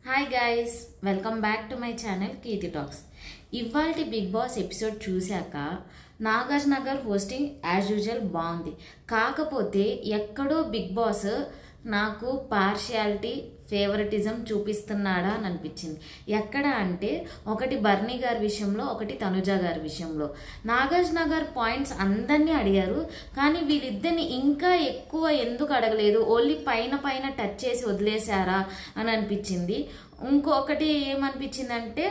Hi guys, welcome back to my channel Keerthi talks. ఇవాల్టి Bigg Boss episode చూశాక Nagarjuna garu hosting as usual బాగుంది. కాకపోతే ఎక్కడో బిగ్ బాస్ నాకు పార్షియాలిటీ ఫేవరెటిజం చూపిస్తున్నాడా అని అనిపించింది. ఎక్కడ అంటే ఒకటి బర్నీ గారి విషయంలో, ఒకటి తనుజ గారి విషయంలో. నాగార్జున గారు పాయింట్స్ అందరినీ అడిగారు, కానీ వీళ్ళిద్దరిని ఇంకా ఎక్కువ ఎందుకు అడగలేదు, ఓన్లీ పైన పైన టచ్ చేసి వదిలేశారా అని అనిపించింది. ఇంకొకటి ఏమనిపించిందంటే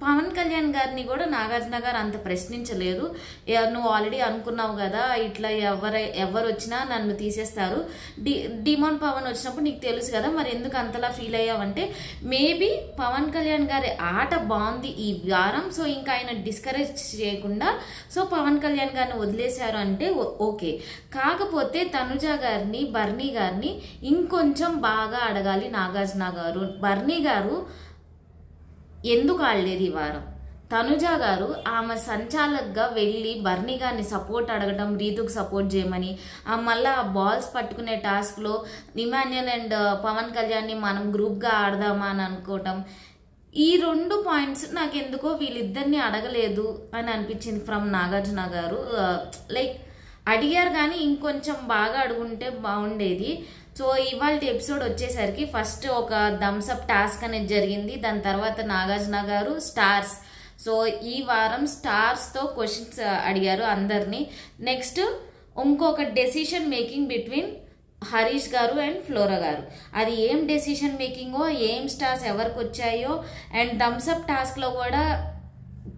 పవన్ కళ్యాణ్ గారిని కూడా నాగార్జున గారు అంత ప్రశ్నించలేదు. నువ్వు ఆల్రెడీ అనుకున్నావు కదా, ఇట్లా ఎవరు వచ్చినా నన్ను తీసేస్తారు, డిమాండ్ పవన్ వచ్చినప్పుడు నీకు తెలుసు కదా, మరి ఎందుకు అంతలా ఫీల్ అయ్యావంటే మేబీ పవన్ కళ్యాణ్ గారి ఆట బాగుంది ఈ వారం, సో ఇంకా ఆయన డిస్కరేజ్ చేయకుండా సో పవన్ కళ్యాణ్ గారిని వదిలేశారు అంటే ఓకే. కాకపోతే తనుజ గారిని, బర్నీ గారిని ఇంకొంచెం బాగా అడగాలి నాగార్జున గారు. బర్నీ గారు ఎందుకు ఆడలేదు ఈ వారం? తనుజ గారు ఆమె సంచాలకుగా వెళ్ళి బర్నీ గారిని సపోర్ట్ అడగడం, రీతుకు సపోర్ట్ చేయమని, మళ్ళీ ఆ బాల్స్ పట్టుకునే టాస్క్లో ఇమాన్యుయల్ అండ్ పవన్ కళ్యాణ్ని మనం గ్రూప్గా ఆడదామా అని అనుకోవటం, ఈ రెండు పాయింట్స్ నాకు ఎందుకో వీళ్ళిద్దరిని అడగలేదు అని అనిపించింది ఫ్రమ్ నాగార్జున గారు. లైక్ అడిగారు కానీ ఇంకొంచెం బాగా అడుగుంటే బాగుండేది. సో ఇవాళ ఎపిసోడ్ వచ్చేసరికి ఫస్ట్ ఒక థమ్స్అప్ టాస్క్ అనేది జరిగింది. దాని తర్వాత నాగార్జున గారు స్టార్స్, సో ఈ వారం స్టార్స్తో క్వశ్చన్స్ అడిగారు అందరినీ. నెక్స్ట్ ఇంకొక డెసిషన్ మేకింగ్ బిట్వీన్ హరీష్ గారు అండ్ ఫ్లోరా గారు. అది ఏం డెసిషన్ మేకింగో, ఏం స్టార్స్ ఎవరికి వచ్చాయో, అండ్ థమ్స్అప్ టాస్క్లో కూడా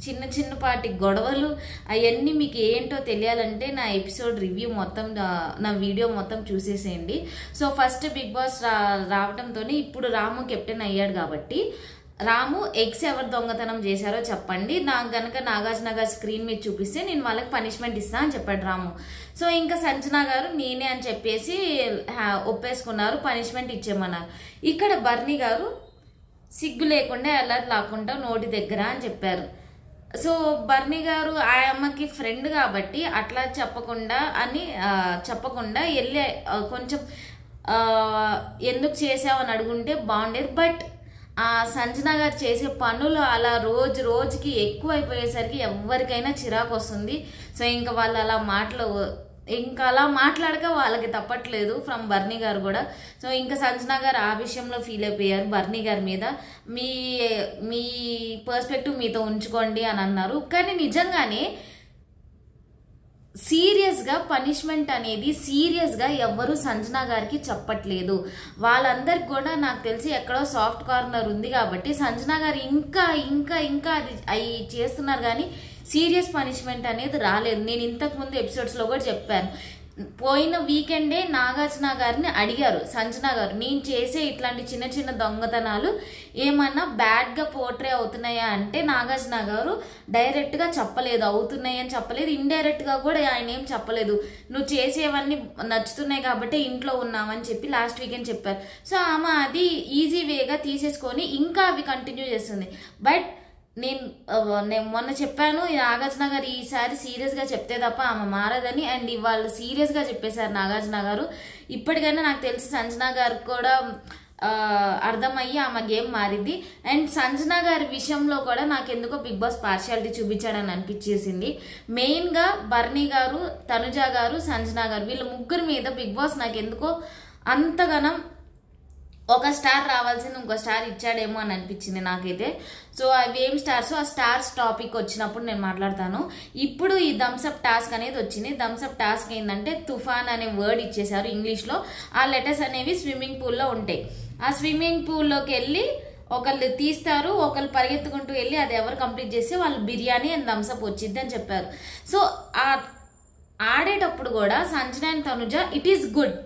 చిన్నపాటి గొడవలు అవన్నీ మీకు ఏంటో తెలియాలంటే నా ఎపిసోడ్ రివ్యూ మొత్తం, నా వీడియో మొత్తం చూసేసేయండి. సో ఫస్ట్ బిగ్ బాస్ రావడంతో ఇప్పుడు రాము కెప్టెన్ అయ్యాడు కాబట్టి, రాము ఎగ్స్ ఎవరు దొంగతనం చేశారో చెప్పండి, నాకు గనక నాగార్జున గారు స్క్రీన్ మీద చూపిస్తే నేను వాళ్ళకి పనిష్మెంట్ ఇస్తా అని చెప్పాడు రాము. సో ఇంకా సంజన గారు నేనే అని చెప్పేసి ఒప్పేసుకున్నారు, పనిష్మెంట్ ఇచ్చేమన్నారు. ఇక్కడ బర్నీ గారు సిగ్గు లేకుండా ఎలా లాక్కుంటా నోటి దగ్గర అని చెప్పారు. సో బర్నీ గారు ఆ అమ్మకి ఫ్రెండ్ కాబట్టి అట్లా చెప్పకుండా వెళ్ళి కొంచెం ఎందుకు చేసావని అడుగుంటే బాగుండేది. బట్ ఆ సంజన గారు చేసే పనులు అలా రోజుకి ఎక్కువైపోయేసరికి ఎవరికైనా చిరాకు వస్తుంది. సో ఇంకా వాళ్ళు అలా మాట్లాడక వాళ్ళకి తప్పట్లేదు ఫ్రమ్ బర్నీ గారు కూడా. సో ఇంకా సంజన గారు ఆ విషయంలో ఫీల్ అయిపోయారు బర్నీ గారి మీద. మీ పర్స్పెక్టివ్ మీతో ఉంచుకోండి అని అన్నారు. కానీ నిజంగానే సీరియస్గా పనిష్మెంట్ అనేది సీరియస్గా ఎవ్వరూ సంజన గారికి చెప్పట్లేదు. వాళ్ళందరికి కూడా నాకు తెలిసి ఎక్కడో సాఫ్ట్ కార్నర్ ఉంది కాబట్టి సంజన గారు ఇంకా అది అవి చేస్తున్నారు, కానీ సీరియస్ పనిష్మెంట్ అనేది రాలేదు. నేను ఇంతకుముందు ఎపిసోడ్స్లో కూడా చెప్పాను, పోయిన వీకెండే నాగార్జున గారిని అడిగారు సంజన గారు, నేను చేసే ఇట్లాంటి చిన్న దొంగతనాలు ఏమన్నా బ్యాడ్గా పోర్ట్రే అవుతున్నాయా అంటే నాగార్జున గారు డైరెక్ట్గా చెప్పలేదు, అవుతున్నాయి అని చెప్పలేదు, ఇండైరెక్ట్గా కూడా ఆయన ఏం చెప్పలేదు, నువ్వు చేసేవన్నీ నచ్చుతున్నాయి కాబట్టి ఇంట్లో ఉన్నామని చెప్పి లాస్ట్ వీకెండ్ చెప్పారు. సో ఆమె అది ఈజీ వేగా తీసేసుకొని ఇంకా అవి కంటిన్యూ చేస్తుంది. బట్ నేను మొన్న చెప్పాను నాగార్జున గారు ఈసారి సీరియస్గా చెప్తే తప్ప ఆమె మారదని, అండ్ ఇవాళ సీరియస్గా చెప్పేశారు నాగార్జున గారు. ఇప్పటికైనా నాకు తెలిసి సంజన గారికి కూడా అర్థమయ్యి ఆమె గేమ్ మారింది. అండ్ సంజన గారి విషయంలో కూడా నాకు ఎందుకో బిగ్ బాస్ పార్షియాలిటీ చూపించాడని అనిపించేసింది. మెయిన్గా బర్నీ గారు, తనుజ గారు, సంజన గారు వీళ్ళ ముగ్గురు మీద బిగ్ బాస్ నాకు ఎందుకో అంతగానం ఒక స్టార్ రావాల్సింది ఇంకో స్టార్ ఇచ్చాడేమో అని అనిపించింది నాకైతే. సో అవి ఏం స్టార్స్, ఆ స్టార్స్ టాపిక్ వచ్చినప్పుడు నేను మాట్లాడతాను. ఇప్పుడు ఈ థమ్స్అప్ టాస్క్ అనేది వచ్చింది. థమ్స్అప్ టాస్క్ ఏంటంటే తుఫాన్ అనే వర్డ్ ఇచ్చేసారు ఇంగ్లీష్లో. ఆ లెటర్స్ అనేవి స్విమ్మింగ్ పూల్లో ఉంటాయి. ఆ స్విమ్మింగ్ పూల్లోకి వెళ్ళి ఒకళ్ళు తీస్తారు, ఒకళ్ళు పరిగెత్తుకుంటూ వెళ్ళి అది ఎవరు కంప్లీట్ చేస్తే వాళ్ళు బిర్యానీ అండ్ థమ్స్అప్ వచ్చింది అని చెప్పారు. సో ఆడేటప్పుడు కూడా Sanjana and Tanuja it is good,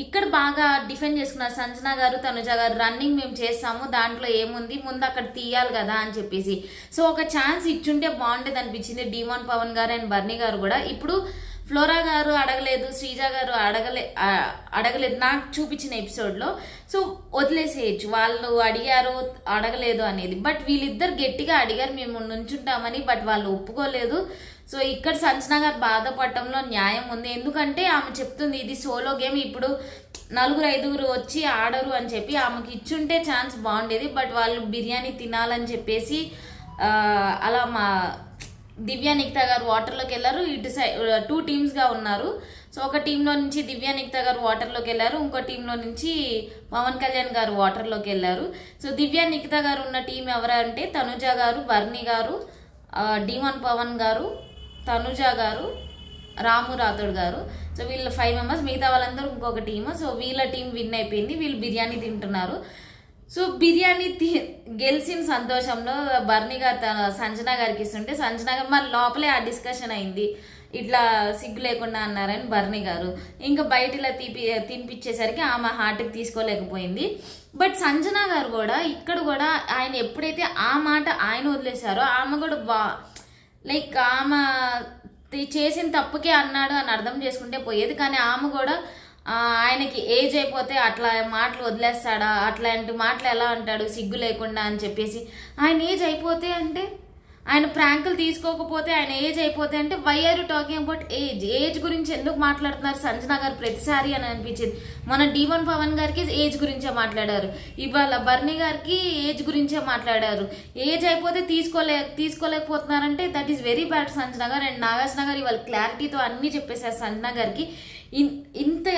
ఇక్కడ బాగా డిఫెండ్ చేసుకున్నారు సంజన గారు, తనుజ గారు. రన్నింగ్ మేము చేస్తాము, దాంట్లో ఏముంది, ముందు అక్కడ తీయాలి కదా అని చెప్పేసి. సో ఒక ఛాన్స్ ఇచ్చుంటే బాగుండేది అనిపించింది డిమాండ్ పవన్ గారు అండ్ బర్నీ గారు కూడా. ఇప్పుడు ఫ్లోరా గారు అడగలేదు, శ్రీజ గారు అడగలేదు నాకు చూపించిన ఎపిసోడ్లో. సో వదిలేసేయచ్చు, వాళ్ళు అడిగారు అడగలేదు అనేది. బట్ వీళ్ళిద్దరు గట్టిగా అడిగారు మేము నుంచుంటామని, బట్ వాళ్ళు ఒప్పుకోలేదు. సో ఇక్కడ సంజన గారు బాధపడటంలో న్యాయం ఉంది. ఎందుకంటే ఆమె చెప్తుంది ఇది సోలో గేమ్, ఇప్పుడు 4-5 వచ్చి ఆడరు అని చెప్పి ఆమెకి ఇచ్చుంటే ఛాన్స్ బాగుండేది. బట్ వాళ్ళు బిర్యానీ తినాలని చెప్పేసి అలా మా దివ్య నిఖిత గారు వాటర్లోకి వెళ్ళారు. ఇటు సైడ్ 2 టీమ్స్గా ఉన్నారు. సో ఒక టీంలో నుంచి దివ్య నిఖిత గారు వాటర్లోకి వెళ్ళారు, ఇంకో టీంలో నుంచి పవన్ కళ్యాణ్ గారు వాటర్లోకి వెళ్ళారు. సో దివ్య నిఖిత గారు ఉన్న టీం ఎవరంటే తనుజ గారు, బర్ని గారు, D1 పవన్ గారు, తనుజ గారు, రాము రాథోడ్ గారు. సో వీళ్ళు 5 మెంబర్స్, మిగతా వాళ్ళందరూ ఇంకొక టీము. సో వీళ్ళ టీం విన్ అయిపోయింది, వీళ్ళు బిర్యానీ తింటున్నారు. సో బిర్యానీ గెలిచిన సంతోషంలో బర్ని గారు సంజన గారికి ఇస్తుంటే సంజన గారు మరి లోపలే ఆ డిస్కషన్ అయింది, ఇట్లా సిగ్గు లేకుండా అన్నారని బర్ని గారు. ఇంకా బయట ఇలా తినిపించేసరికి ఆమె హార్ట్కి తీసుకోలేకపోయింది. బట్ సంజన గారు కూడా ఇక్కడ కూడా ఆయన ఎప్పుడైతే ఆ మాట ఆయన వదిలేశారో ఆమె కూడా లైక్ ఆమె చేసిన తప్పుకే అన్నాడు అని అర్థం చేసుకుంటే పోయేది. కానీ ఆమె కూడా ఆయనకి ఏజ్ అయిపోతే అట్లా మాటలు వదిలేస్తాడా, అట్లాంటి మాటలు ఎలా అంటాడు సిగ్గు లేకుండా అని చెప్పేసి. ఆయన ఏజ్ అయిపోతే అంటే ఆయన ప్రాంకులు తీసుకోకపోతే, ఆయన ఏజ్ అయిపోతే అంటే why are you talking about age గురించి ఎందుకు మాట్లాడుతున్నారు సంజన గారు ప్రతిసారి అని అనిపించింది. మన D1 పవన్ గారికి ఏజ్ గురించే మాట్లాడారు, ఇవాళ బర్ని గారికి ఏజ్ గురించే మాట్లాడారు. ఏజ్ అయిపోతే తీసుకోలేకపోతున్నారంటే that is very bad Sanjana గారు. అండ్ నాగార్జున గారు ఇవాళ క్లారిటీతో అన్నీ చెప్పేశారు సంజన గారికి. ఇంత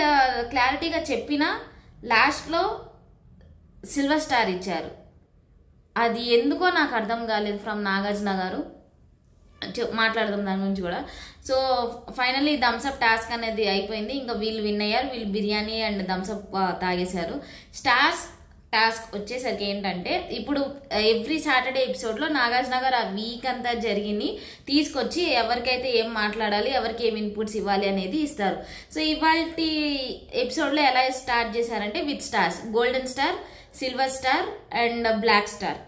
క్లారిటీగా చెప్పినా లాస్ట్లో సిల్వర్ స్టార్ ఇచ్చారు. అది ఎందుకో నాకు అర్థం కాలేదు ఫ్రమ్ నాగార్జున గారు. మాట్లాడదాం దాని గురించి కూడా. సో ఫైనల్లీ థమ్స్అప్ టాస్క్ అనేది అయిపోయింది, ఇంకా వీళ్ళు విన్ అయ్యారు. వీళ్ళు బిర్యానీ అండ్ థమ్స్అప్ తాగేశారు. స్టార్స్ టాస్క్ వచ్చేసరికి ఏంటంటే ఇప్పుడు ఎవ్రీ సాటర్డే ఎపిసోడ్లో నాగార్జున గారు ఆ వీక్ అంతా జరిగింది తీసుకొచ్చి ఎవరికైతే ఏం మాట్లాడాలి, ఎవరికి ఏం ఇన్పుట్స్ ఇవ్వాలి అనేది ఇస్తారు. సో ఇవాళ ఎపిసోడ్లో ఎలా స్టార్ట్ చేశారంటే with stars, golden star, silver star and black star.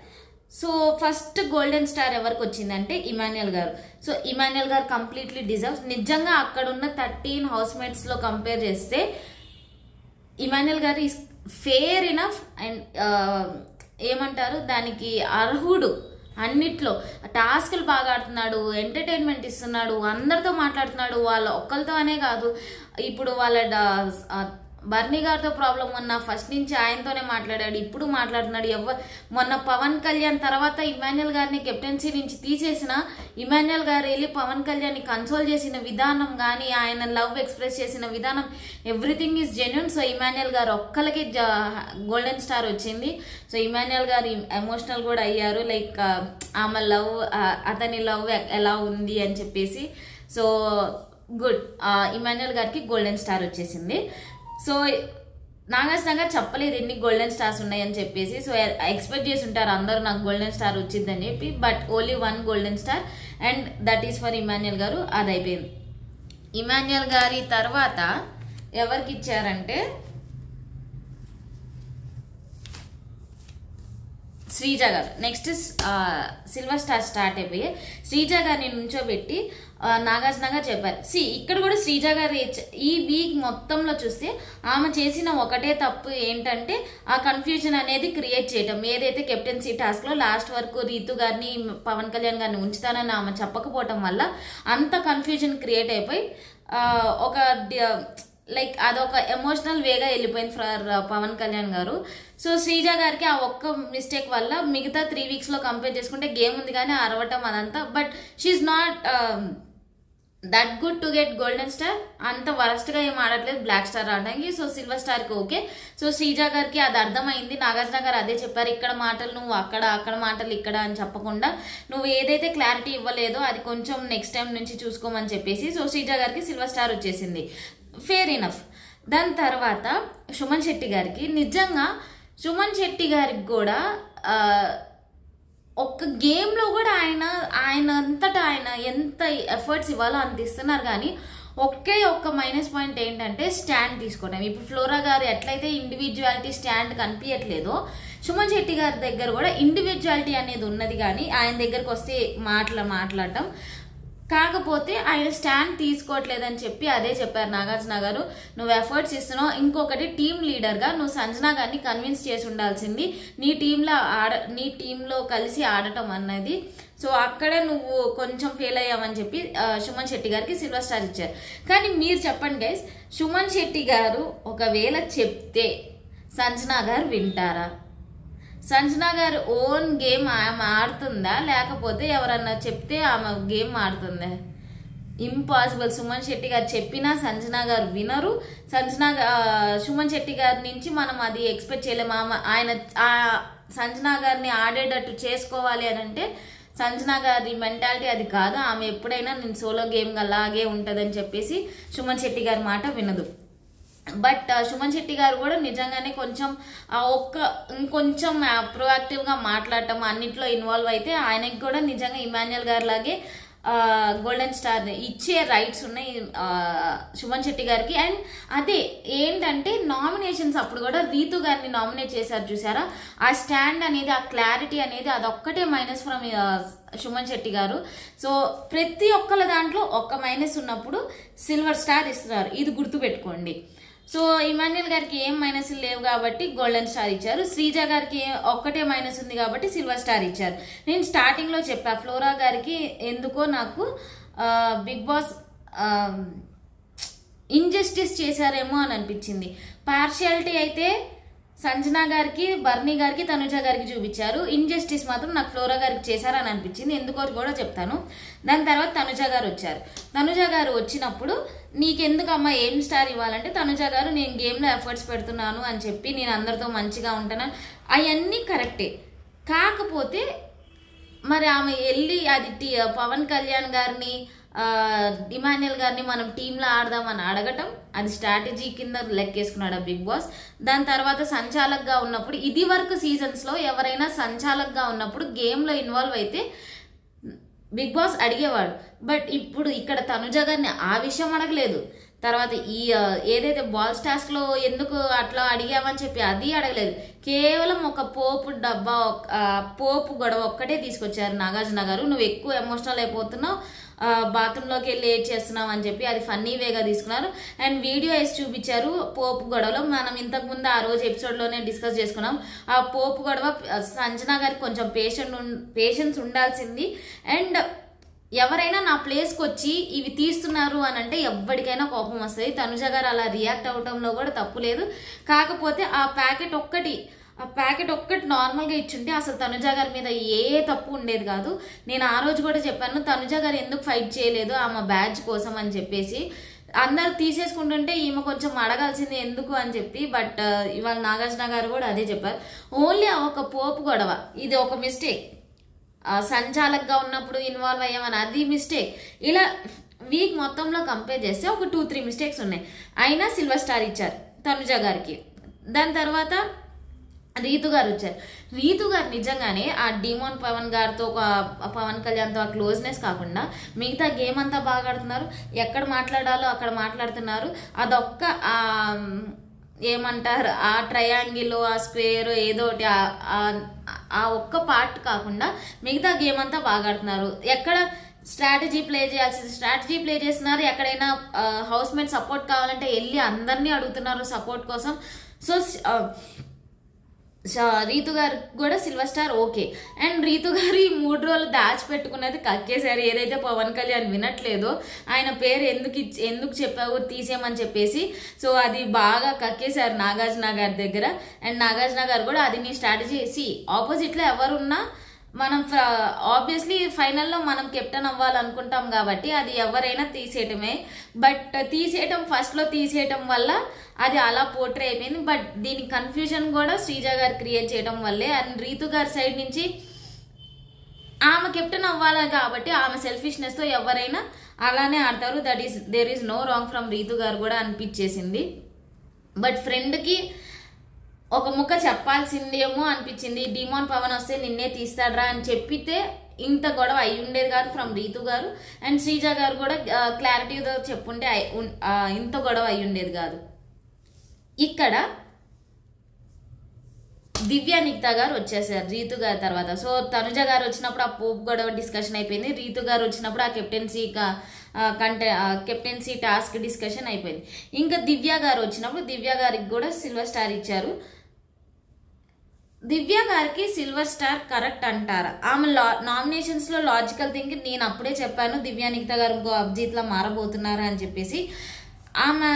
So first golden star ఎవరికి వచ్చిందంటే ఇమాన్యుయల్ గారు. సో ఇమాన్యుయల్ గారు కంప్లీట్లీ డిజర్వ్స్. నిజంగా అక్కడ ఉన్న 13 హౌస్మేట్స్లో కంపేర్ చేస్తే ఇమాన్యుయల్ గారు ఈస్ ఫేర్ ఇనఫ్ అండ్ ఏమంటారు దానికి అర్హుడు. అన్నిట్లో టాస్క్లు బాగా ఆడుతున్నాడు, ఎంటర్టైన్మెంట్ ఇస్తున్నాడు, అందరితో మాట్లాడుతున్నాడు. వాళ్ళ ఒక్కరితో అనే కాదు, ఇప్పుడు వాళ్ళ బర్నీ గారితో ప్రాబ్లం ఉన్న ఫస్ట్ నుంచి ఆయనతోనే మాట్లాడాడు, ఇప్పుడు మాట్లాడుతున్నాడు. మొన్న పవన్ కళ్యాణ్ తర్వాత ఇమాన్యుయల్ గారిని కెప్టెన్సీ నుంచి తీసేసిన ఇమాన్యుయల్ గారు వెళ్ళి పవన్ కళ్యాణ్ని కన్సోల్ చేసిన విధానం కానీ, ఆయన లవ్ ఎక్స్ప్రెస్ చేసిన విధానం, everything is genuine. So Emmanuel గారు ఒక్కరికి గోల్డెన్ స్టార్ వచ్చింది. సో ఇమాన్యుయల్ గారు ఎమోషనల్ కూడా అయ్యారు, లైక్ ఆమె లవ్, అతని లవ్ ఎలా ఉంది అని చెప్పేసి. సో గుడ్, ఇమాన్యుయల్ గారికి గోల్డెన్ స్టార్ వచ్చేసింది. సో నాగార్జున గారు చెప్పలేదు ఎన్ని గోల్డెన్ స్టార్స్ ఉన్నాయని చెప్పేసి. సో ఎక్స్పెక్ట్ చేసి ఉంటారు అందరూ నాకు గోల్డెన్ స్టార్ వచ్చిందని చెప్పి. But only 1 golden star and that is for Emmanuel గారు. అది అయిపోయింది. ఇమాన్యుయల్ గారి తర్వాత ఎవరికి ఇచ్చారంటే శ్రీజ గారు. నెక్స్ట్ సిల్వర్ స్టార్ స్టార్ట్ అయిపోయి శ్రీజ గారిని నుంచోబెట్టి నాగార్జున గారు చెప్పారు. ఇక్కడ కూడా శ్రీజ గారు ఈ వీక్ మొత్తంలో చూస్తే ఆమె చేసిన ఒకటే తప్పు ఏంటంటే ఆ కన్ఫ్యూజన్ అనేది క్రియేట్ చేయటం. ఏదైతే కెప్టెన్సీ టాస్క్లో లాస్ట్ వరకు రీతు గారిని పవన్ కళ్యాణ్ గారిని ఉంచుతానని ఆమె చెప్పకపోవటం వల్ల అంత కన్ఫ్యూజన్ క్రియేట్ అయిపోయి ఒక లైక్ అదొక ఎమోషనల్ వేగా వెళ్ళిపోయింది ఫర్ పవన్ కళ్యాణ్ గారు. సో శ్రీజ గారికి ఆ ఒక్క మిస్టేక్ వల్ల మిగతా 3 వీక్స్లో కంపేర్ చేసుకుంటే గేమ్ ఉంది కానీ అరవటం అదంతా. But she's not that good to get golden star. అంత వరస్ట్గా ఏం ఆడట్లేదు బ్లాక్ స్టార్ ఆడడానికి. సో సిల్వర్ స్టార్కి ఓకే. సో శ్రీజ గారికి అది అర్థమైంది. నాగార్జున గారు అదే చెప్పారు, ఇక్కడ మాటలు నువ్వు అక్కడ, అక్కడ మాటలు ఇక్కడ అని చెప్పకుండా నువ్వు ఏదైతే క్లారిటీ ఇవ్వలేదో అది కొంచెం నెక్స్ట్ టైం నుంచి చూసుకోమని చెప్పేసి. సో శ్రీజ గారికి సిల్వర్ స్టార్ వచ్చేసింది, ఫేర్ ఇనఫ్. దాని తర్వాత సుమన్ శెట్టి గారికి, నిజంగా సుమన్ శెట్టి గారికి కూడా ఒక్క గేమ్లో కూడా ఆయన అంతటా ఆయన ఎంత ఎఫర్ట్స్ ఇవ్వాలో అంత ఇస్తున్నారు. కానీ ఒక్క మైనస్ పాయింట్ ఏంటంటే స్టాండ్ తీసుకోవడం. ఇప్పుడు ఫ్లోరా గారు ఎట్లయితే ఇండివిజువాలిటీ స్టాండ్ కనిపించట్లేదో సుమన్ శెట్టి గారి దగ్గర కూడా ఇండివిజువాలిటీ అనేది ఉన్నది. కానీ ఆయన దగ్గరకు వస్తే మాట్లాడటం కాకపోతే ఆయన స్టాండ్ తీసుకోవట్లేదని చెప్పి అదే చెప్పారు నాగార్జున గారు. నువ్వు ఎఫర్ట్స్ ఇస్తున్నావు. ఇంకొకటి టీమ్ లీడర్గా నువ్వు సంజన గారిని కన్విన్స్ చేసి ఉండాల్సింది నీ టీంలో కలిసి ఆడటం అన్నది. సో అక్కడే నువ్వు కొంచెం ఫెయిల్ అయ్యావని చెప్పి సుమన్ శెట్టి గారికి సిల్వర్ స్టార్ ఇచ్చారు. కానీ మీరు చెప్పండి గైస్, సుమన్ శెట్టి గారు ఒకవేళ చెప్తే సంజన గారు వింటారా? సంజన గారు ఓన్ గేమ్ ఆమె ఆడుతుందా, లేకపోతే ఎవరన్నా చెప్తే ఆమె గేమ్ ఆడుతుందా? ఇంపాసిబుల్. సుమన్ శెట్టి గారు చెప్పినా సంజన గారు వినరు. సుమన్ శెట్టి గారి నుంచి మనం అది ఎక్స్పెక్ట్ చేయలేము. ఆయన సంజన గారిని ఆడేటట్టు చేసుకోవాలి అని అంటే సంజన గారి మెంటాలిటీ అది కాదు. ఆమె ఎప్పుడైనా నేను సోలో గేమ్ అలాగే ఉంటుందని చెప్పేసి సుమన్ శెట్టి గారి మాట వినదు. బట్ సుమన్ శెట్టి గారు కూడా నిజంగానే కొంచెం ఇంకొంచెం ప్రోయాక్టివ్గా మాట్లాడటం, అన్నింటిలో ఇన్వాల్వ్ అయితే ఆయనకి కూడా నిజంగా ఇమాన్యుయల్ గారి లాగే గోల్డెన్ స్టార్ ఇచ్చే రైట్స్ ఉన్నాయి సుమన్ శెట్టి గారికి. అండ్ అదే ఏంటంటే నామినేషన్స్ అప్పుడు కూడా రీతు గారిని నామినేట్ చేశారు చూసారా, ఆ స్టాండ్ అనేది, ఆ క్లారిటీ అనేది అదొక్కటే మైనస్ ఫ్రమ్ సుమన్ శెట్టి గారు. సో ప్రతి ఒక్కళ్ళ దాంట్లో ఒక్క మైనస్ ఉన్నప్పుడు సిల్వర్ స్టార్ ఇస్తున్నారు, ఇది గుర్తుపెట్టుకోండి. సో ఇమాన్యుయల్ గారికి ఏం మైనస్ లేవు కాబట్టి గోల్డెన్ స్టార్ ఇచ్చారు. శ్రీజ గారికి ఒక్కటే మైనస్ ఉంది కాబట్టి సిల్వర్ స్టార్ ఇచ్చారు. నేను స్టార్టింగ్లో చెప్పా, ఫ్లోరా గారికి ఎందుకో నాకు బిగ్ బాస్ ఇంజస్టిస్ చేశారేమో అని అనిపించింది. పార్షియాలిటీ అయితే సంజన గారికి, బర్నీ గారికి, తనుజ గారికి చూపించారు. ఇన్జస్టిస్ మాత్రం నాకు ఫ్లోరా గారికి చేశారని అనిపించింది. ఎందుకో కూడా చెప్తాను. దాని తర్వాత తనుజ గారు వచ్చారు. తనుజ గారు వచ్చినప్పుడు నీకెందుకమ్మా ఏం స్టార్ ఇవ్వాలంటే, తనుజ గారు నేను గేమ్లో ఎఫర్ట్స్ పెడుతున్నాను అని చెప్పి నేను అందరితో మంచిగా ఉంటాను, అవన్నీ కరెక్టే. కాకపోతే మరి ఆమె వెళ్ళి అది పవన్ కళ్యాణ్ గారిని, ఇమాన్యుయల్ గారిని మనం టీంలో ఆడదామని అడగటం, అది స్ట్రాటజీ కింద లెక్కేసుకున్నాడు బిగ్ బాస్. దాని తర్వాత సంచాలక్గా ఉన్నప్పుడు, ఇది వరకు సీజన్స్లో ఎవరైనా సంచాలక్గా ఉన్నప్పుడు గేమ్లో ఇన్వాల్వ్ అయితే బిగ్ బాస్ అడిగేవాడు. బట్ ఇప్పుడు ఇక్కడ తనుజ గారిని ఆ విషయం అడగలేదు. తర్వాత ఈ ఏదైతే బాల్స్ టాస్క్లో ఎందుకు అట్లా అడిగామని చెప్పి అది అడగలేదు. కేవలం ఒక పోపు గొడవ ఒక్కటే తీసుకొచ్చారు నాగార్జున గారు. నువ్వు ఎక్కువ ఎమోషనల్ అయిపోతున్నావు, బాత్రూంలోకి వెళ్ళి ఏడ్ చేస్తున్నావు అని చెప్పి అది ఫన్నీ వేగా తీసుకున్నారు. అండ్ వీడియో వేసి చూపించారు పోపు గొడవలో. మనం ఇంతకుముందు ఆ రోజు ఎపిసోడ్లోనే డిస్కస్ చేసుకున్నాం. ఆ పోపు గొడవ సంజన గారికి కొంచెం పేషెన్స్ ఉండాల్సింది. అండ్ ఎవరైనా నా ప్లేస్కి వచ్చి ఇవి తీస్తున్నారు అని అంటే ఎవ్వడికైనా కోపం వస్తుంది. తనుజ గారు అలా రియాక్ట్ అవడంలో కూడా తప్పు లేదు. కాకపోతే ఆ ప్యాకెట్ ఒక్కటి నార్మల్గా ఇచ్చుంటే అసలు తనుజ గారి మీద ఏ తప్పు ఉండేది కాదు. నేను ఆ రోజు కూడా చెప్పాను, తనుజ గారు ఎందుకు ఫైట్ చేయలేదు ఆమె బ్యాచ్ కోసం అని చెప్పేసి. అందరు తీసేసుకుంటుంటే ఈమె కొంచెం అడగాల్సింది ఎందుకు అని చెప్పి. బట్ ఇవాళ నాగార్జున గారు కూడా అదే చెప్పారు. ఓన్లీ ఒక పోపు గొడవ, ఇది ఒక మిస్టేక్. సంచాలక్గా ఉన్నప్పుడు ఇన్వాల్వ్ అయ్యామని అది మిస్టేక్. ఇలా వీక్ మొత్తంలో కంపేర్ చేస్తే ఒక 2-3 మిస్టేక్స్ ఉన్నాయి. అయినా సిల్వర్ స్టార్ ఇచ్చారు తనుజ గారికి. దాని తర్వాత రీతు గారు వచ్చారు. రీతు గారు నిజంగానే ఆ డిమోన్ పవన్ గారితో, పవన్ కళ్యాణ్తో ఆ క్లోజ్నెస్ కాకుండా మిగతా గేమ్ అంతా బాగా ఆడుతున్నారు. ఎక్కడ మాట్లాడాలో అక్కడ మాట్లాడుతున్నారు. అదొక్క ఏమంటారు, ఆ ట్రయాంగిల్, ఆ స్క్వేర్, ఏదో ఒకటి ఆ ఒక్క పార్ట్ కాకుండా మిగతా గేమ్ అంతా బాగా ఆడుతున్నారు. ఎక్కడ స్ట్రాటజీ ప్లే చేయాల్సింది స్ట్రాటజీ ప్లే చేస్తున్నారు. ఎక్కడైనా హౌస్ మేట్ సపోర్ట్ కావాలంటే వెళ్ళి అందరినీ అడుగుతున్నారు సపోర్ట్ కోసం. సో రీతు గారు కూడా silver star okay. And Rithu garu ఈ 3 రోజులు దాచిపెట్టుకున్నది కక్కేసారు. ఏదైతే పవన్ కళ్యాణ్ వినట్లేదో ఆయన పేరు ఎందుకు చెప్పావు తీసేయమని చెప్పేసి, సో అది బాగా కక్కేశారు నాగార్జున గారి దగ్గర. అండ్ నాగార్జున గారు కూడా అది నీ స్ట్రాటజీ ఆపోజిట్లో ఎవరున్నా మనం ఆబ్వియస్లీ ఫైనల్లో మనం కెప్టెన్ అవ్వాలనుకుంటాం కాబట్టి అది ఎవరైనా తీసేయటమే. బట్ ఫస్ట్లో తీసేయటం వల్ల అది అలా పోర్ట్రే అయిపోయింది. బట్ దీని కన్ఫ్యూజన్ కూడా శ్రీజ గారు క్రియేట్ చేయడం వల్లే. అండ్ రీతు గారి సైడ్ నుంచి ఆమె కెప్టెన్ అవ్వాలి కాబట్టి ఆమె సెల్ఫిష్నెస్తో ఎవరైనా అలానే ఆడతారు. There is no wrong from Rithu garu కూడా అనిపించేసింది. బట్ ఫ్రెండ్కి ఒక ముక్క చెప్పాల్సిందేమో అనిపించింది. డిమోన్ పవన్ వస్తే నిన్నే తీస్తాడ్రా అని చెప్పితే ఇంత గొడవ అయి ఉండేది కాదు ఫ్రమ్ రీతు గారు. అండ్ శ్రీజ గారు కూడా క్లారిటీతో చెప్పుంటే ఇంత గొడవ అయి ఉండేది కాదు. ఇక్కడ దివ్య నిక్తా గారు వచ్చేసారు రీతు గారి తర్వాత. సో తనుజ గారు వచ్చినప్పుడు ఆ పోప్ గొడవ డిస్కషన్ అయిపోయింది. రీతు గారు వచ్చినప్పుడు ఆ కెప్టెన్సీ టాస్క్ డిస్కషన్ అయిపోయింది. ఇంకా దివ్య గారు వచ్చినప్పుడు దివ్య గారికి కూడా సిల్వర్ స్టార్ ఇచ్చారు. దివ్య గారికి సిల్వర్ స్టార్ కరెక్ట్ అంటారా? ఆమె నామినేషన్స్లో లాజికల్ థింకింగ్ నేను అప్పుడే చెప్పాను, దివ్య నిక్తా గారు ఇంకో అభిజిత్లా మారబోతున్నారా అని చెప్పేసి. ఆమె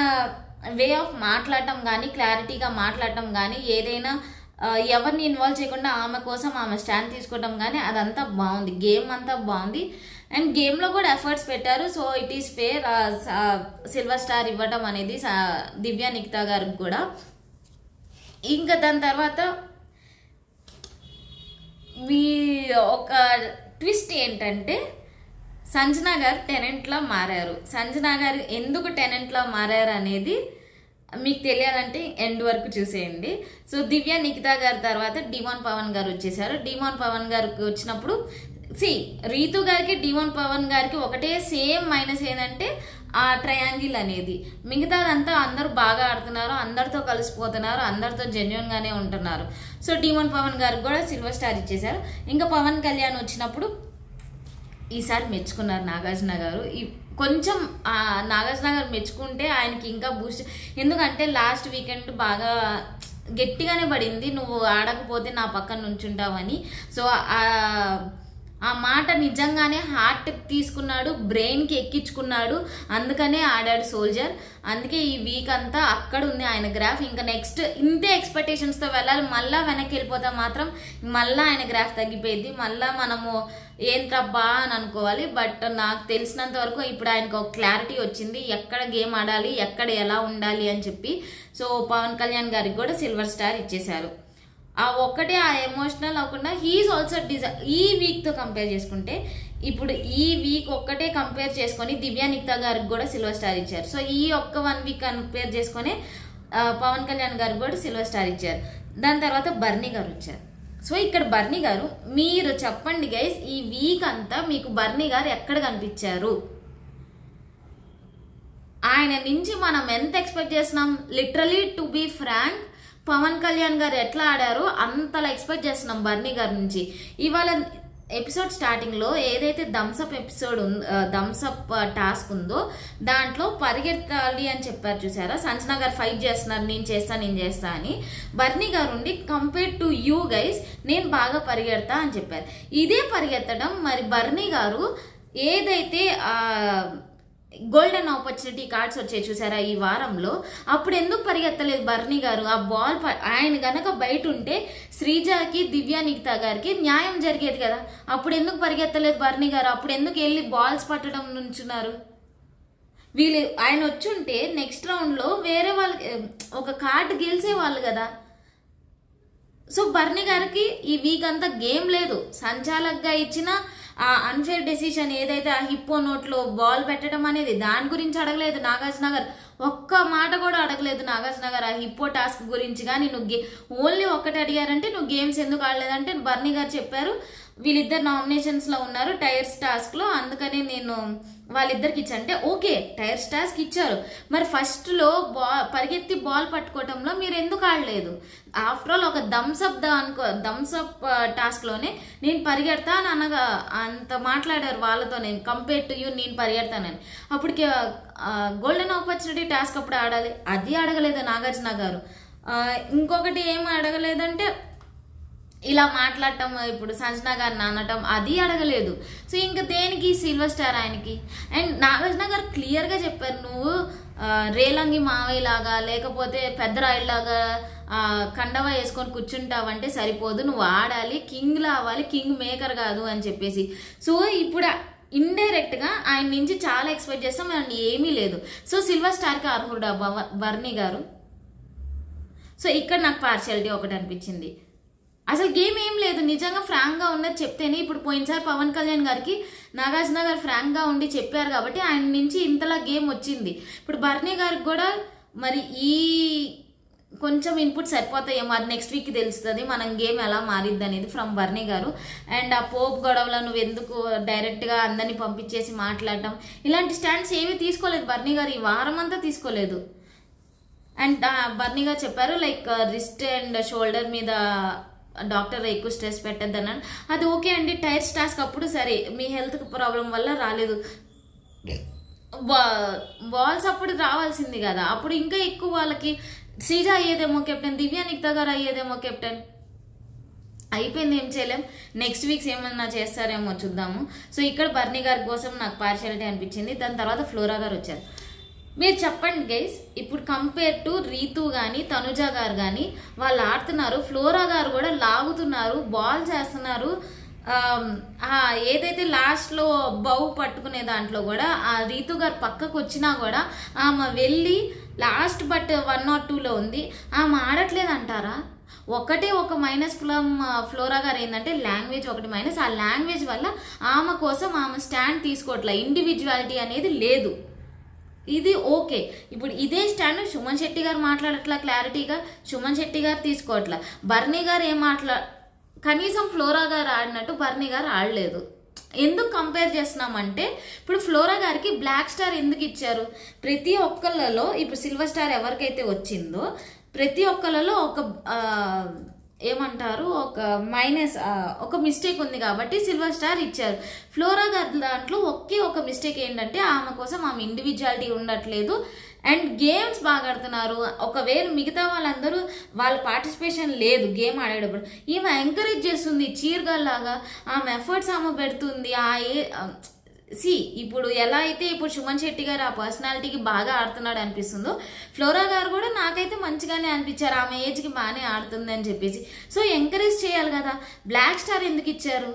వే ఆఫ్ మాట్లాడటం కానీ, క్లారిటీగా మాట్లాడటం కానీ, ఏదైనా ఎవరిని ఇన్వాల్వ్ చేయకుండా ఆమె కోసం ఆమె స్టాండ్ తీసుకోవడం కానీ అదంతా బాగుంది. గేమ్ అంతా బాగుంది అండ్ గేమ్లో కూడా ఎఫర్ట్స్ పెట్టారు. So it is fair silver star ఇవ్వటం అనేది దివ్య నిక్తా గారికి కూడా. ఇంకా దాని తర్వాత ఒక ట్విస్ట్ ఏంటంటే సంజన గారు టెనెంట్లా మారారు. సంజన గారు ఎందుకు టెనెంట్లా మారారు అనేది మీకు తెలియాలంటే ఎండ్ వరకు చూసేయండి. సో దివ్య నిఖితా గారి తర్వాత డిమోన్ పవన్ గారు వచ్చేసారు. డిమోన్ పవన్ గారికి వచ్చినప్పుడు రీతు గారికి డిమోన్ పవన్ గారికి ఒకటే సేమ్ మైనస్ ఏంటంటే ఆ ట్రయాంగిల్ అనేది. మిగతాదంతా అందరూ బాగా ఆడుతున్నారు, అందరితో కలిసిపోతున్నారు, అందరితో జెన్యున్ గానే ఉంటున్నారు. సో డిమోన్ పవన్ గారికి కూడా సిల్వర్ స్టార్ ఇచ్చేసారు. ఇంకా పవన్ కళ్యాణ్ వచ్చినప్పుడు ఈసారి మెచ్చుకున్నారు నాగార్జున గారు. కొంచెం నాగార్జున గారు మెచ్చుకుంటే ఆయనకి ఇంకా బూస్ట్. ఎందుకంటే లాస్ట్ వీకెండ్ బాగా గట్టిగానే పడింది, నువ్వు ఆడకపోతే నా పక్కన నుంచుంటావని. సో ఆ మాట నిజంగానే హార్ట్ తీసుకున్నాడు, బ్రెయిన్కి ఎక్కించుకున్నాడు, అందుకనే ఆడాడు సోల్జర్. అందుకే ఈ వీక్ అంతా అక్కడ ఉంది ఆయన గ్రాఫ్. ఇంకా నెక్స్ట్ ఇంతే ఎక్స్పెక్టేషన్స్తో వెళ్ళాలి. మళ్ళీ వెనక్కి వెళ్ళిపోతే మాత్రం మళ్ళీ ఆయన గ్రాఫ్ తగ్గిపోయింది, మళ్ళీ మనము ఏం తబ్బా అని అనుకోవాలి. బట్ నాకు తెలిసినంత వరకు ఇప్పుడు ఆయనకు ఒక క్లారిటీ వచ్చింది, ఎక్కడ గేమ్ ఆడాలి, ఎక్కడ ఎలా ఉండాలి అని చెప్పి. సో పవన్ కళ్యాణ్ గారికి కూడా సిల్వర్ స్టార్ ఇచ్చేశారు. ఆ ఒక్కటే ఆ ఎమోషనల్ అవ్వకుండా హీఈస్ ఆల్సో ఈ వీక్తో కంపేర్ చేసుకుంటే ఇప్పుడు ఈ వీక్ ఒక్కటే కంపేర్ చేసుకొని దివ్య నిక్తా గారికి కూడా సిల్వర్ స్టార్ ఇచ్చారు. సో ఈ ఒక్క 1 వీక్ కంపేర్ చేసుకొని పవన్ కళ్యాణ్ గారికి కూడా సిల్వర్ స్టార్ ఇచ్చారు. దాని తర్వాత బర్నీ గారు వచ్చారు. సో ఇక్కడ బర్నీ గారు, మీరు చెప్పండి గైస్, ఈ వీక్ అంతా మీకు బర్నీ గారు ఎక్కడ కనిపించారు? ఆయన నుంచి మనం ఎంత ఎక్స్పెక్ట్ చేస్తున్నాం? Literally to be frank, Pawan Kalyan garu ఎట్లా ఆడారో అంతలా ఎక్స్పెక్ట్ చేస్తున్నాం బర్నీ గారి నుంచి. ఇవాళ ఎపిసోడ్ స్టార్టింగ్లో ఏదైతే థమ్స్అప్ టాస్క్ ఉందో దాంట్లో పరిగెత్తాలి అని చెప్పారు చూసారా? సంజన గారు ఫైట్ చేస్తున్నారు, నేను చేస్తా అని. బర్నీ గారు ఉండి కంపేర్ టు యూ గైస్ నేను బాగా పరిగెడతా అని చెప్పారు. ఇదే పరిగెత్తడం మరి బర్నీ గారు ఏదైతే గోల్డెన్ ఆపర్చునిటీ కార్డ్స్ వచ్చాయి చూసారా ఈ వారంలో, అప్పుడు ఎందుకు పరిగెత్తలేదు బర్నీ గారు? ఆ బాల్ ఆయన గనక బయట ఉంటే శ్రీజాకి దివ్య నిఖితా గారికి న్యాయం జరిగేది కదా. అప్పుడు ఎందుకు పరిగెత్తలేదు బర్నీ గారు? అప్పుడు ఎందుకు వెళ్ళి బాల్స్ పట్టడం నుంచున్నారు? ఆయన వచ్చుంటే నెక్స్ట్ రౌండ్లో వేరే వాళ్ళకి ఒక కార్డు గెలిచే వాళ్ళు కదా. సో బర్నీ గారికి ఈ వీక్ అంతా గేమ్ లేదు. సంచాలక్గా ఇచ్చిన ఆ అన్ఫేర్ డెసిషన్ ఏదైతే ఆ హిప్పో నోట్లో బాల్ పెట్టడం అనేది, దాని గురించి అడగలేదు నాగార్జున గారు. ఒక్క మాట కూడా అడగలేదు నాగార్జున గారు ఆ హిప్పో టాస్క్ గురించి. కానీ నువ్వు ఓన్లీ ఒక్కటి అడిగారంటే నువ్వు గేమ్స్ ఎందుకు ఆడలేదంటే బర్నీ గారు చెప్పారు వీళ్ళిద్దరు నామినేషన్స్లో ఉన్నారు టైర్స్ టాస్క్లో, అందుకని నేను వాళ్ళిద్దరికి ఇచ్చా అంటే ఓకే టైర్స్ టాస్క్ ఇచ్చారు. మరి ఫస్ట్లో పరిగెత్తి బాల్ పట్టుకోవటంలో మీరు ఎందుకు ఆడలేదు? ఆఫ్టర్ ఆల్ ఒక థమ్స్అప్ టాస్క్లోనే నేను పరిగెడతా అని అనగా అంత మాట్లాడారు వాళ్ళతో. నేను కంపేర్ టు యూ నేను పరిగెడతానని. అప్పటికి గోల్డెన్ ఆపర్చునిటీ టాస్క్ అప్పుడు ఆడాలి, అది అడగలేదు నాగార్జున గారు. ఇంకొకటి ఏం అడగలేదంటే ఇలా మాట్లాడటం, ఇప్పుడు సంజన గారిని అనటం, అది అడగలేదు. సో ఇంకా దేనికి సిల్వర్ స్టార్ ఆయనకి? అండ్ నాగార్జున గారు క్లియర్గా చెప్పారు, నువ్వు రేలంగి మావయ్య లాగా లేకపోతే పెద్ద రాయిలాగా కండవ వేసుకొని కూర్చుంటావంటే సరిపోదు, నువ్వు ఆడాలి, కింగ్లా అవ్వాలి, కింగ్ మేకర్ కాదు అని చెప్పేసి. సో ఇప్పుడు ఇండైరెక్ట్గా ఆయన నుంచి చాలా ఎక్స్పెక్ట్ చేస్తాం అండ్ ఏమీ లేదు. సో సిల్వర్ స్టార్కి అర్హుడా బర్నీ గారు? సో ఇక్కడ నాకు పార్షియాలిటీ ఒకటి అనిపించింది. అసలు గేమ్ ఏం లేదు, నిజంగా ఫ్రాంక్గా ఉన్నది చెప్తేనే. ఇప్పుడు పోయినసారి పవన్ కళ్యాణ్ గారికి నాగార్జున గారు ఫ్రాంక్గా ఉండి చెప్పారు కాబట్టి ఆయన నుంచి ఇంతలా గేమ్ వచ్చింది. ఇప్పుడు బర్నీ గారికి కూడా మరి ఈ కొంచెం ఇన్పుట్ సరిపోతాయేమో, అది నెక్స్ట్ వీక్ తెలుస్తుంది మనం గేమ్ ఎలా మారిద్ది అనేది ఫ్రమ్ బర్నీ గారు. అండ్ ఆ పోప్ గొడవలో నువ్వు ఎందుకు డైరెక్ట్గా అందరినీ పంపించేసి మాట్లాడటం, ఇలాంటి స్టాండ్స్ ఏవి తీసుకోలేదు బర్నీ గారు, ఈ వారం అంతా తీసుకోలేదు. అండ్ బర్నీ గారు చెప్పారు లైక్ రిస్ట్ అండ్ షోల్డర్ మీద డాక్టర్ ఎక్కువ స్ట్రెస్ పెట్టద్దన్నాను. అది ఓకే అండి, టైర్స్ టాస్క్ అప్పుడు సరే మీ హెల్త్ ప్రాబ్లం వల్ల రాలేదు, బాల్స్ అప్పుడు రావాల్సింది కదా, అప్పుడు ఇంకా ఎక్కువ వాళ్ళకి శ్రీజ అయ్యేదేమో కెప్టెన్, దివ్య నిక్తా గారు అయ్యేదేమో కెప్టెన్. అయిపోయింది, ఏం చేయలేం, నెక్స్ట్ వీక్స్ ఏమన్నా చేస్తారేమో చూద్దాము. సో ఇక్కడ బర్నీ గారి కోసం నాకు పార్షియాలిటీ అనిపించింది. దాని తర్వాత ఫ్లోరా గారు వచ్చారు. మీరు చెప్పండి గైస్, ఇప్పుడు కంపేర్ టు రీతు కానీ తనుజ గారు కానీ వాళ్ళు ఆడుతున్నారు, ఫ్లోరా గారు కూడా లాగుతున్నారు, బాల్ చేస్తున్నారు. ఏదైతే లాస్ట్లో బౌ పట్టుకునే దాంట్లో కూడా ఆ రీతు గారు పక్కకు వచ్చినా కూడా ఆమె వెళ్ళి లాస్ట్ బట్ 1 or 2లో ఉంది, ఆమె ఆడట్లేదు అంటారా? ఒకటే ఒక మైనస్ ఫ్లోరా గారు ఏంటంటే లాంగ్వేజ్ ఒకటి మైనస్. ఆ లాంగ్వేజ్ వల్ల ఆమె కోసం ఆమె స్టాండ్ తీసుకోవట్లే, ఇండివిజువాలిటీ అనేది లేదు. ఇది ఓకే. ఇప్పుడు ఇదే స్టాండ్ సుమన్ శెట్టి గారు మాట్లాడట్లా క్లారిటీగా, సుమన్ శెట్టి గారు తీసుకోవట్లా, బర్నీ గారు ఏం కనీసం ఫ్లోరా గారు ఆడినట్టు బర్నీ గారు ఆడలేదు. ఎందుకు కంపేర్ చేస్తున్నామంటే ఇప్పుడు ఫ్లోరా గారికి బ్లాక్ స్టార్ ఎందుకు ఇచ్చారు? ప్రతి ఒక్కళ్ళలో ఇప్పుడు సిల్వర్ స్టార్ ఎవరికైతే వచ్చిందో ప్రతి ఒక్కళ్ళలో ఒక ఏమంటారు ఒక మైనస్ ఒక మిస్టేక్ ఉంది కాబట్టి సిల్వర్ స్టార్ ఇచ్చారు. ఫ్లోరా గారి దాంట్లో ఒకే ఒక మిస్టేక్ ఏంటంటే ఆమె కోసం ఆమె ఇండివిజువాలిటీ ఉండట్లేదు అండ్ గేమ్స్ బాగా ఆడుతున్నారు. ఒకవేళ మిగతా వాళ్ళందరూ వాళ్ళ పార్టిసిపేషన్ లేదు గేమ్ ఆడేటప్పుడు, ఈమె ఎంకరేజ్ చేస్తుంది చీర్గల్ లాగా, ఆమె ఎఫర్ట్స్ ఆమె పెడుతుంది. ఇప్పుడు ఎలా అయితే ఇప్పుడు సుమన్ శెట్టి గారు ఆ పర్సనాలిటీకి బాగా ఆడుతున్నాడు అనిపిస్తుందో ఫ్లోరా గారు కూడా నాకైతే మంచిగానే అనిపించారు, ఆమె ఏజ్కి బాగానే ఆడుతుంది అని చెప్పేసి. సో ఎంకరేజ్ చేయాలి కదా. బ్లాక్ స్టార్ ఎందుకు ఇచ్చారు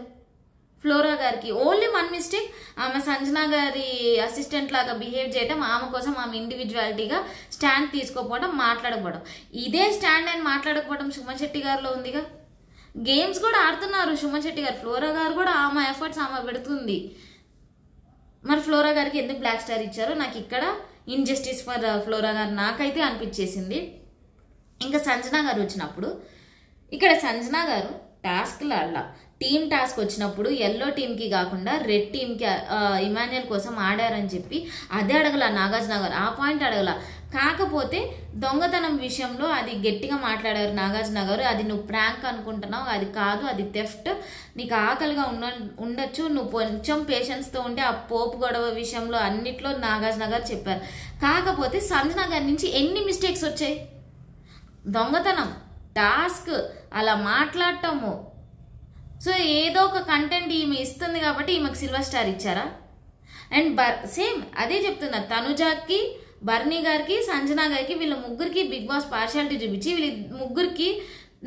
ఫ్లోరా గారికి? ఓన్లీ 1 మిస్టేక్, ఆమె సంజన గారి అసిస్టెంట్ లాగా బిహేవ్ చేయడం, ఆమె కోసం ఆమె ఇండివిజువాలిటీగా స్టాండ్ తీసుకోకపోవడం, మాట్లాడకపోవడం. ఇదే స్టాండ్ అని మాట్లాడకపోవడం సుమన్ శెట్టి గారిలో ఉందిగా. గేమ్స్ కూడా ఆడుతున్నారు సుమన్ శెట్టి గారు, ఫ్లోరా గారు కూడా ఆమె ఎఫర్ట్స్ ఆమె పెడుతుంది. మరి ఫ్లోరా గారికి ఎందుకు బ్లాక్ స్టార్ ఇచ్చారో నాకు ఇక్కడ ఇన్జస్టిస్ ఫర్ ఫ్లోరా గారు నాకైతే అనిపించేసింది. ఇంకా సంజన గారు వచ్చినప్పుడు ఇక్కడ సంజన గారు టాస్క్లు ఆడాల, టీమ్ టాస్క్ వచ్చినప్పుడు ఎల్లో టీంకి కాకుండా రెడ్ టీంకి ఇమాన్యుయల్ కోసం ఆడారని చెప్పి అదే అడగల నాగార్జున గారు, ఆ పాయింట్ అడగల. కాకపోతే దొంగతనం విషయంలో అది గట్టిగా మాట్లాడారు నాగార్జున గారు, అది నువ్వు ప్రాంక్ అనుకుంటున్నావు, అది కాదు, అది థెఫ్ట్, నీకు ఆకలిగా ఉండొచ్చు, నువ్వు కొంచెం పేషెన్స్తో ఉంటే ఆ పోపు గొడవ విషయంలో అన్నిట్లో నాగార్జున గారు చెప్పారు. కాకపోతే సంజన గారి నుంచి ఎన్ని మిస్టేక్స్ వచ్చాయి? దొంగతనం, టాస్క్, అలా మాట్లాడటము. సో ఏదో ఒక కంటెంట్ ఈమె ఇస్తుంది కాబట్టి ఈమెకు సిల్వర్ స్టార్ ఇచ్చారా? అండ్ సేమ్ అదే చెప్తున్నా, తనుజాకి, బర్నీ గారికి, సంజన గారికి, వీళ్ళ ముగ్గురికి బిగ్ బాస్ పార్షియాలిటీ చూపించి వీళ్ళ ముగ్గురికి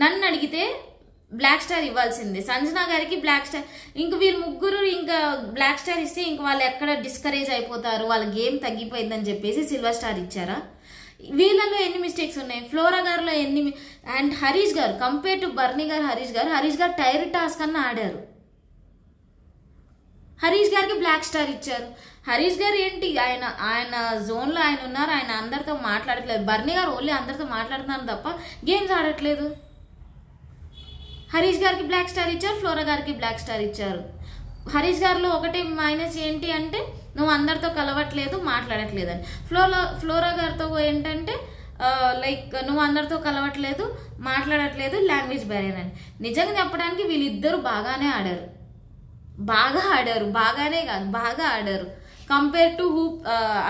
నన్ను అడిగితే బ్లాక్ స్టార్ ఇవ్వాల్సిందే. సంజన గారికి బ్లాక్ స్టార్, ఇంక వీళ్ళు ముగ్గురు ఇంకా బ్లాక్ స్టార్ ఇస్తే ఇంక వాళ్ళు ఎక్కడ డిస్కరేజ్ అయిపోతారు, వాళ్ళ గేమ్ తగ్గిపోయిందని చెప్పేసి సిల్వర్ స్టార్ ఇచ్చారా? వీళ్ళలో ఎన్ని మిస్టేక్స్ ఉన్నాయి? ఫ్లోరా గారిలో ఎన్ని? అండ్ హరీష్ గారు కంపేర్ టు బర్నీ గారు, హరీష్ గారు టైర్ టాస్క్ అన్న ఆడారు, హరీష్ గారికి బ్లాక్ స్టార్ ఇచ్చారు. హరీష్ గారు ఏంటి, ఆయన జోన్లో ఆయన ఉన్నారు, ఆయన అందరితో మాట్లాడట్లేదు. బర్నీ గారు ఓన్లీ అందరితో మాట్లాడుతున్నారు తప్ప గేమ్స్ ఆడట్లేదు. హరీష్ గారికి బ్లాక్ స్టార్ ఇచ్చారు, ఫ్లోరా గారికి బ్లాక్ స్టార్ ఇచ్చారు. హరీష్ గారిలో ఒకటే మైనస్ ఏంటి అంటే నువ్వు అందరితో కలవట్లేదు, మాట్లాడట్లేదు అని. ఫ్లోరా గారితో ఏంటంటే లైక్ నువ్వు అందరితో కలవట్లేదు, మాట్లాడట్లేదు, లాంగ్వేజ్ బ్యారియర్ అని. నిజంగా చెప్పడానికి వీళ్ళిద్దరూ బాగానే ఆడారు, బాగానే కాదు బాగా ఆడారు compare to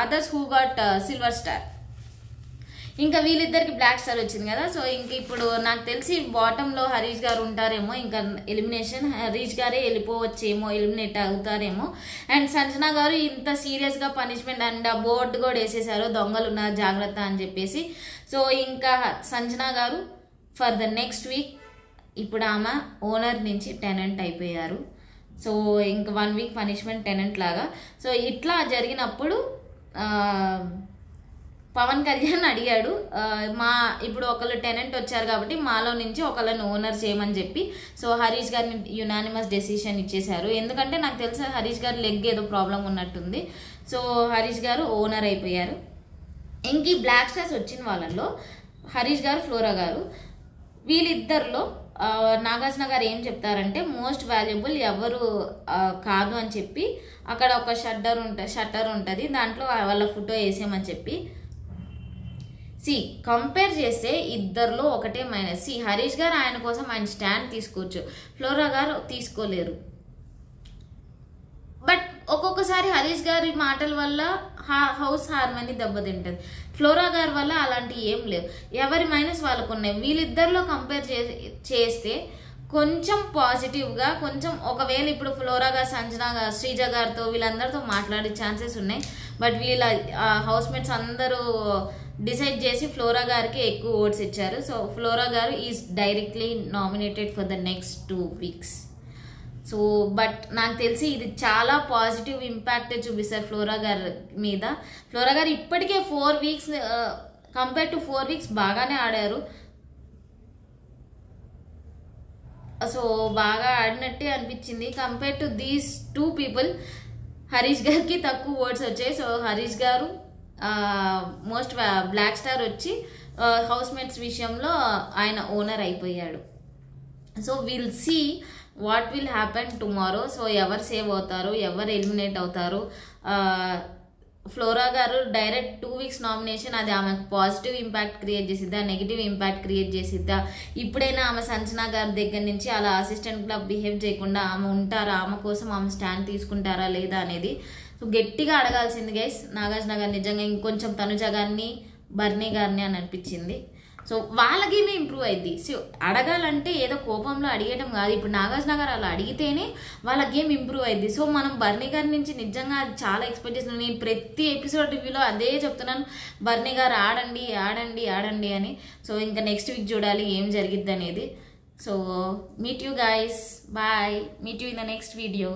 others who got silver star. ఇంకా వీళ్ళిద్దరికి బ్లాక్ స్టార్ వచ్చింది కదా. సో ఇంక ఇప్పుడు నాకు తెలిసి బాటంలో హరీష్ గారు ఉంటారేమో, ఇంకా ఎలిమినేషన్ హరీష్ గారే వెళ్ళిపోవచ్చేమో, ఎలిమినేట్ అవుతారేమో. అండ్ సంజన గారు ఇంత సీరియస్గా పనిష్మెంట్ అండ్ బోర్డు కూడా వేసేసారు, దొంగలు ఉన్నారు జాగ్రత్త అని చెప్పేసి. సో ఇంకా సంజన గారు ఫర్ ద నెక్స్ట్ వీక్ ఇప్పుడు ఆమె ఓనర్ నుంచి టెనెంట్ అయిపోయారు. సో ఇంకా 1 వీక్ పనిష్మెంట్ టెనెంట్ లాగా. సో ఇట్లా జరిగినప్పుడు పవన్ కళ్యాణ్ అడిగాడు, ఇప్పుడు ఒకళ్ళు టెనెంట్ వచ్చారు కాబట్టి మాలో నుంచి ఒకళ్ళని ఓనర్ చేయమని చెప్పి. సో హరీష్ గారిని యునానిమస్ డెసిషన్ ఇచ్చేశారు, ఎందుకంటే నాకు తెలిసి హరీష్ గారు లెగ్ ఏదో ప్రాబ్లం ఉన్నట్టుంది. సో హరీష్ గారు ఓనర్ అయిపోయారు. ఇంక ఈ బ్లాక్ స్టార్స్ వచ్చిన వాళ్ళల్లో హరీష్ గారు, ఫ్లోరా గారు, వీళ్ళిద్దరిలో నాగార్జున గారు ఏం చెప్తారంటే మోస్ట్ వాల్యుబుల్ ఎవరు కాదు అని చెప్పి అక్కడ ఒక షట్టర్ ఉంటుంది, దాంట్లో వాళ్ళ ఫోటో వేసేయమని చెప్పి సి కంపేర్ చేస్తే ఇద్దరిలో ఒకటే మైనస్. సి హరీష్ గారు ఆయన కోసం ఆయన స్టాండ్ తీసుకోవచ్చు, ఫ్లోరా గారు తీసుకోలేరు. బట్ ఒక్కొక్కసారి హరీష్ గారి మాటల వల్ల హౌస్ హార్మనీ దెబ్బతింటుంది, ఫ్లోరా గారి వల్ల అలాంటి ఏం లేవు. ఎవరి మైనస్ వాళ్ళకు ఉన్నాయి. వీళ్ళిద్దరిలో కంపేర్ చేస్తే కొంచెం పాజిటివ్గా కొంచెం, ఒకవేళ ఇప్పుడు ఫ్లోరా గారు, సంజన గారు, శ్రీజ గారితో వీళ్ళందరితో మాట్లాడే ఛాన్సెస్ ఉన్నాయి. బట్ వీళ్ళ హౌస్ మేట్స్ అందరూ డిసైడ్ చేసి ఫ్లోరా గారికి ఎక్కువ ఓట్స్ ఇచ్చారు. సో ఫ్లోరా గారు is directly nominated for the next 2 weeks. So but నాకు తెలిసి ఇది చాలా పాజిటివ్ ఇంపాక్ట్ చూపిస్తారు ఫ్లోరా గారి మీద. ఫ్లోరా గారు ఇప్పటికే 4 weeks కంపేర్ టు 4 weeks బాగానే ఆడారు. సో బాగా ఆడినట్టే అనిపించింది. Compare to these 2 people Harish గారికి తక్కువ ఓట్స్ వచ్చాయి. So Harish garu most black star వచ్చి హౌస్ మేట్స్ విషయంలో ఆయన ఓనర్ అయిపోయాడు. So will see what will happen tomorrow. So ఎవరు సేవ్ అవుతారు, ఎవరు ఎలిమినేట్ అవుతారు. ఫ్లోరా గారు డైరెక్ట్ 2 weeks నామినేషన్, అది ఆమెకు పాజిటివ్ ఇంపాక్ట్ క్రియేట్ చేసిద్దా, నెగిటివ్ ఇంపాక్ట్ క్రియేట్ చేసిద్దా? ఇప్పుడైనా ఆమె సంజన గారి దగ్గర నుంచి అలా అసిస్టెంట్లా బిహేవ్ చేయకుండా ఆమె ఉంటారా, ఆమె కోసం ఆమె స్టాండ్ తీసుకుంటారా లేదా అనేది సో గట్టిగా అడగాల్సింది గైస్. నాగార్జున గారు నిజంగా ఇంకొంచెం తనుజ గారిని, బర్నీ గారిని అని అనిపించింది. సో వాళ్ళ గేమే ఇంప్రూవ్ అయింది. సో అడగాలంటే ఏదో కోపంలో అడిగేయడం కాదు. ఇప్పుడు నాగార్జున గారు అలా అడిగితేనే వాళ్ళ గేమ్ ఇంప్రూవ్ అయింది. సో మనం బర్నీ గారి నుంచి నిజంగా అది చాలా ఎక్స్పెక్ట్ చేస్తున్నాను. నేను ప్రతి ఎపిసోడ్ రివ్యూలో అదే చెప్తున్నాను, బర్నీ గారు ఆడండి ఆడండి ఆడండి అని. సో ఇంకా నెక్స్ట్ వీక్ చూడాలి ఏం జరిగిద్ది అనేది. So meet you guys, bye, meet you in the next video.